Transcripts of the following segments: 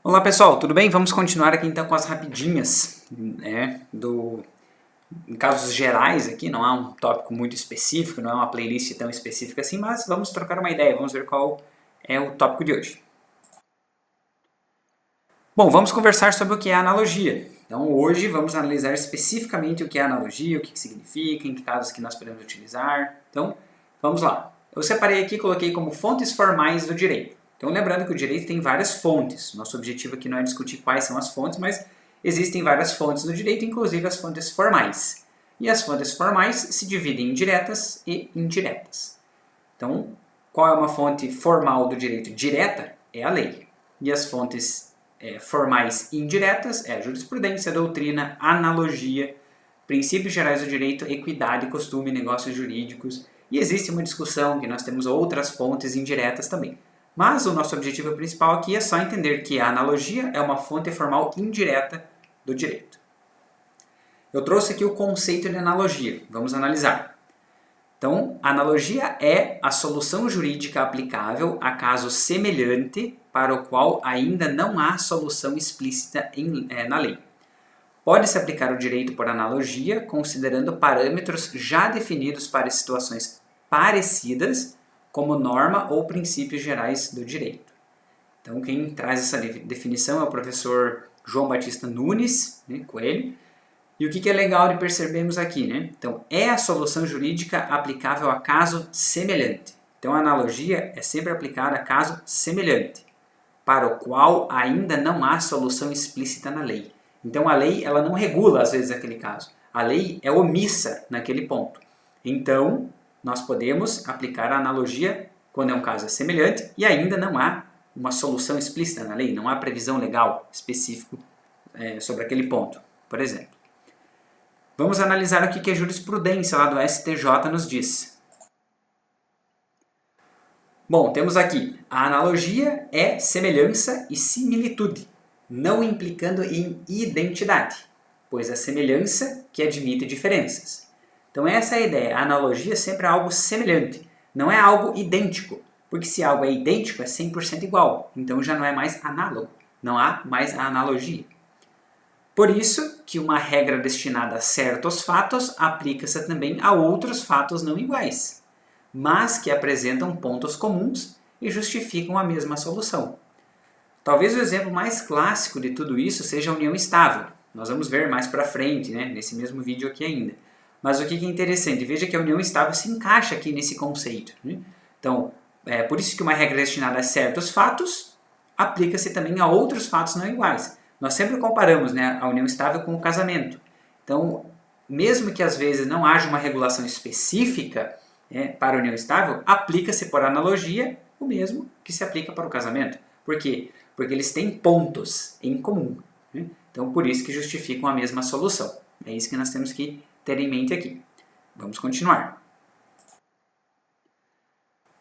Olá pessoal, tudo bem? Vamos continuar aqui então com as rapidinhas, em casos gerais aqui, não é um tópico muito específico, não é uma playlist tão específica assim, mas vamos trocar uma ideia, vamos ver qual é o tópico de hoje. Bom, vamos conversar sobre o que é analogia. Então hoje vamos analisar especificamente o que é analogia, o que significa, em que casos que nós podemos utilizar. Então, vamos lá. Eu separei aqui e coloquei como fontes formais do direito. Então lembrando que o direito tem várias fontes. Nosso objetivo aqui não é discutir quais são as fontes, mas existem várias fontes no direito, inclusive as fontes formais. E as fontes formais se dividem em diretas e indiretas. Então, qual é uma fonte formal do direito? Direta é a lei. E as fontes formais indiretas é a jurisprudência, a doutrina, analogia, princípios gerais do direito, equidade, costume, negócios jurídicos. E existe uma discussão que nós temos outras fontes indiretas também. Mas o nosso objetivo principal aqui é só entender que a analogia é uma fonte formal indireta do direito. Eu trouxe aqui o conceito de analogia. Vamos analisar. Então, a analogia é a solução jurídica aplicável a caso semelhante para o qual ainda não há solução explícita na lei. Pode-se aplicar o direito por analogia considerando parâmetros já definidos para situações parecidas, como norma ou princípios gerais do direito. Então, quem traz essa definição é o professor João Batista Nunes, Coelho. E o que é legal de percebermos aqui, né? Então, é a solução jurídica aplicável a caso semelhante. Então, a analogia é sempre aplicada a caso semelhante, para o qual ainda não há solução explícita na lei. Então, a lei ela não regula, às vezes, aquele caso. A lei é omissa naquele ponto. Então, nós podemos aplicar a analogia quando é um caso semelhante e ainda não há uma solução explícita na lei, não há previsão legal específica sobre aquele ponto, por exemplo. Vamos analisar o que a jurisprudência lá do STJ nos diz. Bom, temos aqui, a analogia é semelhança e similitude, não implicando em identidade, pois é a semelhança que admite diferenças. Então essa é a ideia, a analogia sempre é algo semelhante, não é algo idêntico, porque se algo é idêntico é 100% igual, então já não é mais análogo, não há mais a analogia. Por isso que uma regra destinada a certos fatos aplica-se também a outros fatos não iguais, mas que apresentam pontos comuns e justificam a mesma solução. Talvez o exemplo mais clássico de tudo isso seja a união estável. Nós vamos ver mais para frente, nesse mesmo vídeo aqui ainda. Mas o que é interessante? Veja que a união estável se encaixa aqui nesse conceito. Então, por isso que uma regra destinada a certos fatos aplica-se também a outros fatos não iguais. Nós sempre comparamos a união estável com o casamento. Então, mesmo que às vezes não haja uma regulação específica para a união estável, aplica-se por analogia o mesmo que se aplica para o casamento. Por quê? Porque eles têm pontos em comum. Então, por isso que justificam a mesma solução. É isso que nós temos que ter em mente aqui. Vamos continuar.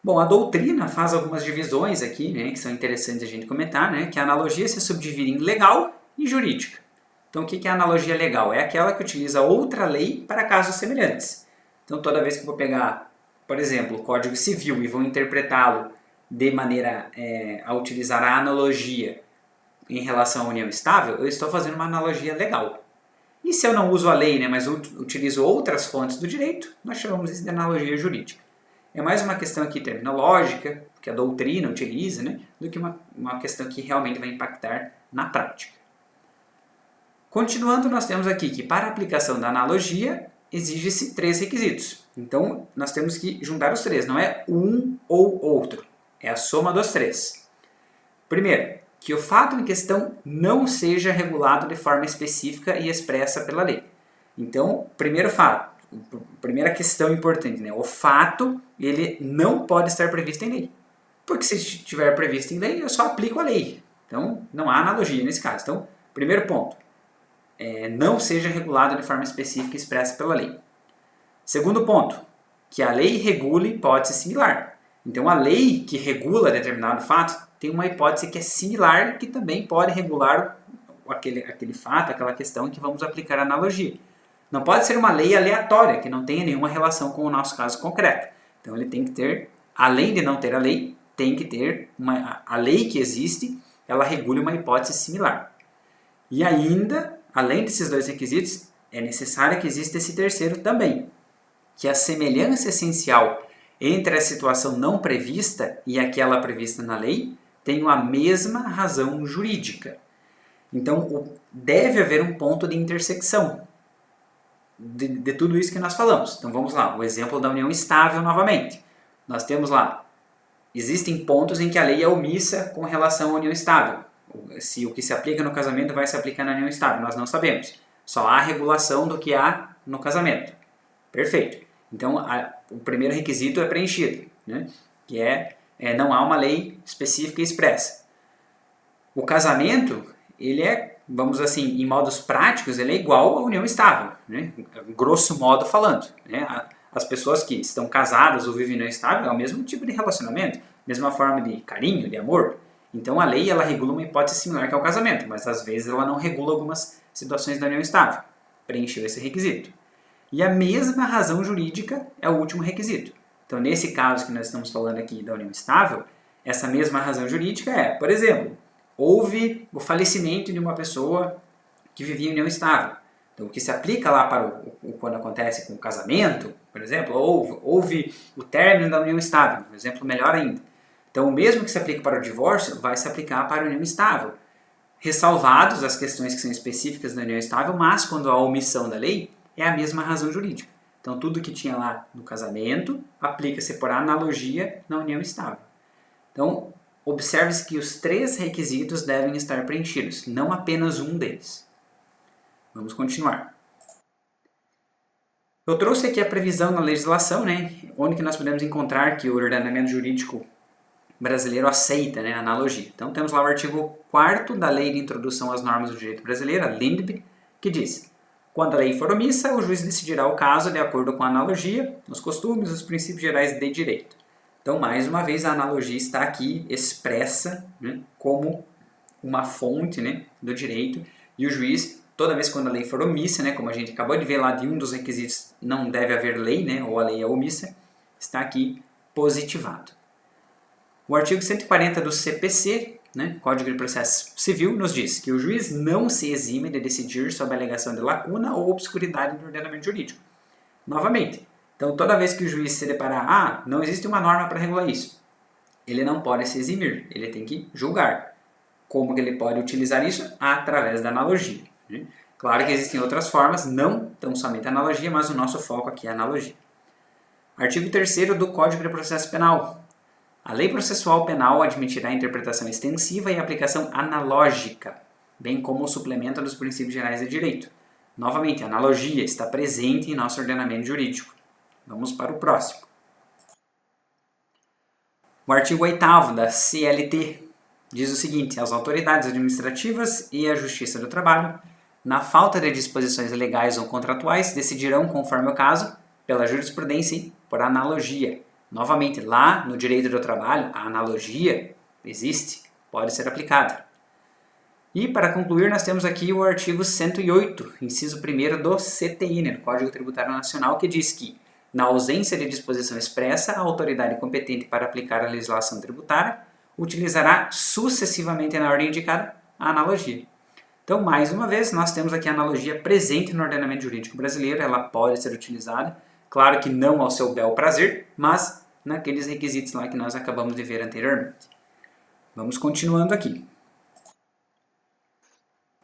Bom, a doutrina faz algumas divisões aqui, que são interessantes a gente comentar, que a analogia se subdivide em legal e jurídica. Então, o que é a analogia legal? É aquela que utiliza outra lei para casos semelhantes. Então, toda vez que eu vou pegar, por exemplo, o Código Civil e vou interpretá-lo de maneira a utilizar a analogia em relação à união estável, eu estou fazendo uma analogia legal. E se eu não uso a lei, mas utilizo outras fontes do direito, nós chamamos isso de analogia jurídica. É mais uma questão aqui terminológica, que a doutrina utiliza, do que uma questão que realmente vai impactar na prática. Continuando, nós temos aqui que para a aplicação da analogia, exige-se 3 requisitos. Então, nós temos que juntar os 3, não é um ou outro, é a soma dos 3. Primeiro, que o fato em questão não seja regulado de forma específica e expressa pela lei. Então, primeira questão importante, o fato ele não pode estar previsto em lei. Porque se estiver previsto em lei, eu só aplico a lei. Então, não há analogia nesse caso. Então, primeiro ponto, não seja regulado de forma específica e expressa pela lei. Segundo ponto, que a lei regule hipótese similar. Então, a lei que regula determinado fato tem uma hipótese que é similar, que também pode regular aquele fato, aquela questão em que vamos aplicar a analogia. Não pode ser uma lei aleatória, que não tenha nenhuma relação com o nosso caso concreto. Então ele tem que ter, além de não ter a lei, tem que ter a lei que existe, ela regule uma hipótese similar. E ainda, além desses dois requisitos, é necessário que exista esse terceiro também, que a semelhança essencial entre a situação não prevista e aquela prevista na lei tenham a mesma razão jurídica. Então, deve haver um ponto de intersecção de tudo isso que nós falamos. Então, vamos lá, o exemplo da união estável novamente. Nós temos lá, existem pontos em que a lei é omissa com relação à união estável. Se o que se aplica no casamento vai se aplicar na união estável, nós não sabemos. Só há regulação do que há no casamento. Perfeito. Então, o primeiro requisito é preenchido, né? Que não há uma lei específica e expressa. O casamento, ele é, vamos assim, em modos práticos, ele é igual à união estável, né? Grosso modo falando, né? As pessoas que estão casadas ou vivem em união estável é o mesmo tipo de relacionamento, mesma forma de carinho, de amor. Então, a lei, ela regula uma hipótese similar que é o casamento, mas às vezes ela não regula algumas situações da união estável. Preencheu esse requisito. E a mesma razão jurídica é o último requisito. Então, nesse caso que nós estamos falando aqui da união estável, essa mesma razão jurídica é, por exemplo, houve o falecimento de uma pessoa que vivia em união estável. Então, o que se aplica lá para quando acontece com o casamento, por exemplo, houve o término da união estável, um exemplo melhor ainda. Então, o mesmo que se aplica para o divórcio vai se aplicar para a união estável, ressalvados as questões que são específicas da união estável, mas quando há omissão da lei, é a mesma razão jurídica. Então, tudo que tinha lá no casamento aplica-se por analogia na união estável. Então, observe-se que os 3 requisitos devem estar preenchidos, não apenas um deles. Vamos continuar. Eu trouxe aqui a previsão na legislação, né, onde que nós podemos encontrar que o ordenamento jurídico brasileiro aceita, né, a analogia. Então, temos lá o artigo 4º da Lei de Introdução às Normas do Direito Brasileiro, a LINDB, que diz: quando a lei for omissa, o juiz decidirá o caso de acordo com a analogia, os costumes, os princípios gerais de direito. Então, mais uma vez, a analogia está aqui expressa, né, como uma fonte, né, do direito, e o juiz, toda vez quando a lei for omissa, né, como a gente acabou de ver lá de um dos requisitos, não deve haver lei, né, ou a lei é omissa, está aqui positivado. O artigo 140 do CPC, né, Código de Processo Civil, nos diz que o juiz não se exime de decidir sobre a alegação de lacuna ou obscuridade do ordenamento jurídico. Novamente, então toda vez que o juiz se deparar, não existe uma norma para regular isso, ele não pode se eximir, ele tem que julgar. Como que ele pode utilizar isso? Através da analogia, né? Claro que existem outras formas, não tão somente a analogia, mas o nosso foco aqui é a analogia. Artigo 3º do Código de Processo Penal. A lei processual penal admitirá interpretação extensiva e aplicação analógica, bem como o suplemento dos princípios gerais de direito. Novamente, a analogia está presente em nosso ordenamento jurídico. Vamos para o próximo. O artigo 8º da CLT diz o seguinte: as autoridades administrativas e a Justiça do Trabalho, na falta de disposições legais ou contratuais, decidirão, conforme o caso, pela jurisprudência e por analogia. Novamente, lá no direito do trabalho, a analogia existe, pode ser aplicada. E, para concluir, nós temos aqui o artigo 108, inciso 1º do CTN, do Código Tributário Nacional, que diz que, na ausência de disposição expressa, a autoridade competente para aplicar a legislação tributária utilizará sucessivamente na ordem indicada a analogia. Então, mais uma vez, nós temos aqui a analogia presente no ordenamento jurídico brasileiro, ela pode ser utilizada, claro que não ao seu bel prazer, mas naqueles requisitos lá que nós acabamos de ver anteriormente. Vamos continuando aqui.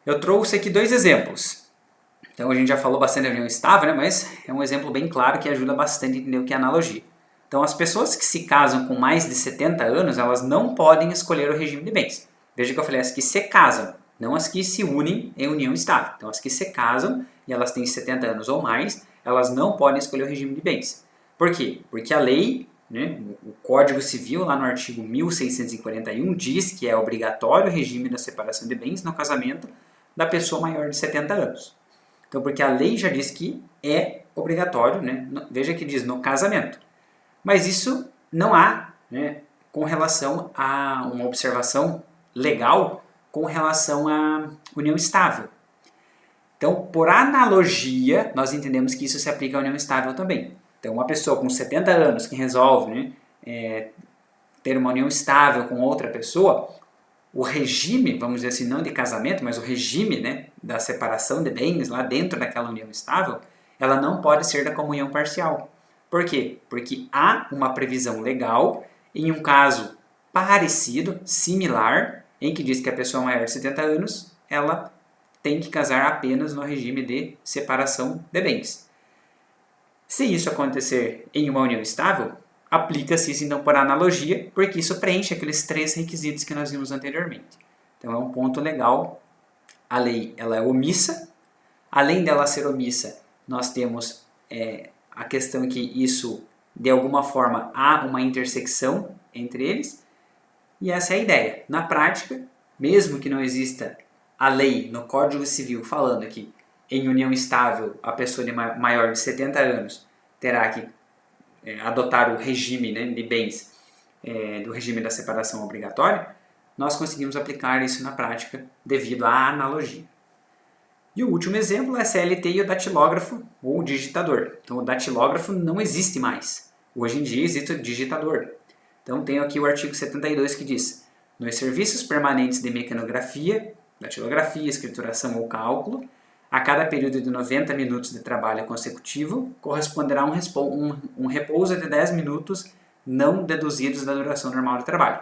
Eu trouxe aqui 2 exemplos. Então a gente já falou bastante da união estável, né? Mas é um exemplo bem claro que ajuda bastante a entender o que é analogia. Então as pessoas que se casam com mais de 70 anos, elas não podem escolher o regime de bens. Veja que eu falei as que se casam, não as que se unem em união estável. Então as que se casam e elas têm 70 anos ou mais, elas não podem escolher o regime de bens. Por quê? Porque a lei, né, o Código Civil, lá no artigo 1641, diz que é obrigatório o regime da separação de bens no casamento da pessoa maior de 70 anos. Então, porque a lei já diz que é obrigatório, né? Veja que diz no casamento. Mas isso não há, né, com relação a uma observação legal com relação à união estável. Então, por analogia, nós entendemos que isso se aplica à união estável também. Então, uma pessoa com 70 anos que resolve, né, ter uma união estável com outra pessoa, o regime, vamos dizer assim, não de casamento, mas o regime, né, da separação de bens lá dentro daquela união estável, ela não pode ser da comunhão parcial. Por quê? Porque há uma previsão legal em um caso parecido, similar, em que diz que a pessoa maior de 70 anos, ela tem que casar apenas no regime de separação de bens. Se isso acontecer em uma união estável, aplica-se isso então por analogia, porque isso preenche aqueles 3 requisitos que nós vimos anteriormente. Então é um ponto legal. A lei ela é omissa. Além dela ser omissa, nós temos a questão que isso, de alguma forma, há uma intersecção entre eles. E essa é a ideia. Na prática, mesmo que não exista a lei no Código Civil falando que em união estável a pessoa maior de 70 anos terá que adotar o regime, né, de bens do regime da separação obrigatória, nós conseguimos aplicar isso na prática devido à analogia. E o último exemplo é a CLT e o datilógrafo ou o digitador. Então o datilógrafo não existe mais. Hoje em dia existe o digitador. Então tenho aqui o artigo 72 que diz: nos serviços permanentes de mecanografia, datilografia, escrituração ou cálculo, a cada período de 90 minutos de trabalho consecutivo, corresponderá um repouso de 10 minutos não deduzidos da duração normal do trabalho.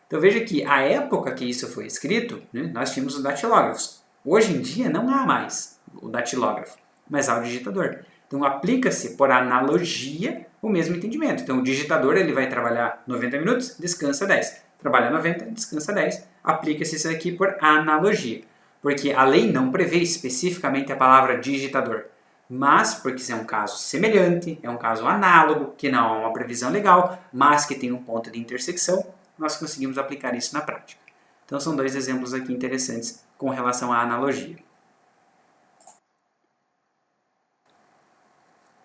Então veja que a época que isso foi escrito, né, nós tínhamos os datilógrafos. Hoje em dia não há mais o datilógrafo, mas há o digitador. Então aplica-se por analogia o mesmo entendimento. Então o digitador ele vai trabalhar 90 minutos, descansa 10. Trabalha 90, descansa 10. Aplica-se isso aqui por analogia. Porque a lei não prevê especificamente a palavra digitador, mas porque é um caso semelhante, é um caso análogo, que não há uma previsão legal, mas que tem um ponto de intersecção, nós conseguimos aplicar isso na prática. Então são 2 exemplos aqui interessantes com relação à analogia.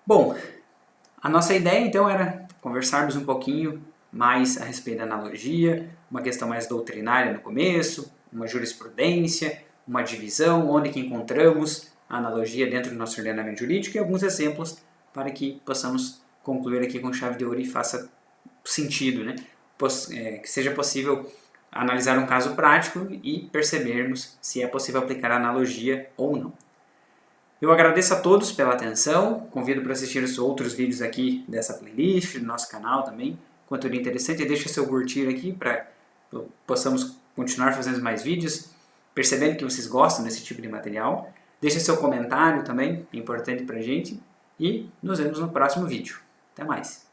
Bom, a nossa ideia então era conversarmos um pouquinho mais a respeito da analogia, uma questão mais doutrinária no começo, uma jurisprudência, uma divisão, onde que encontramos a analogia dentro do nosso ordenamento jurídico e alguns exemplos para que possamos concluir aqui com chave de ouro e faça sentido, né? Que seja possível analisar um caso prático e percebermos se é possível aplicar a analogia ou não. Eu agradeço a todos pela atenção, convido para assistir os outros vídeos aqui dessa playlist, do nosso canal também, conteúdo interessante, deixa seu curtir aqui para possamos continuar fazendo mais vídeos, percebendo que vocês gostam desse tipo de material. Deixe seu comentário também, é importante para a gente, e nos vemos no próximo vídeo. Até mais!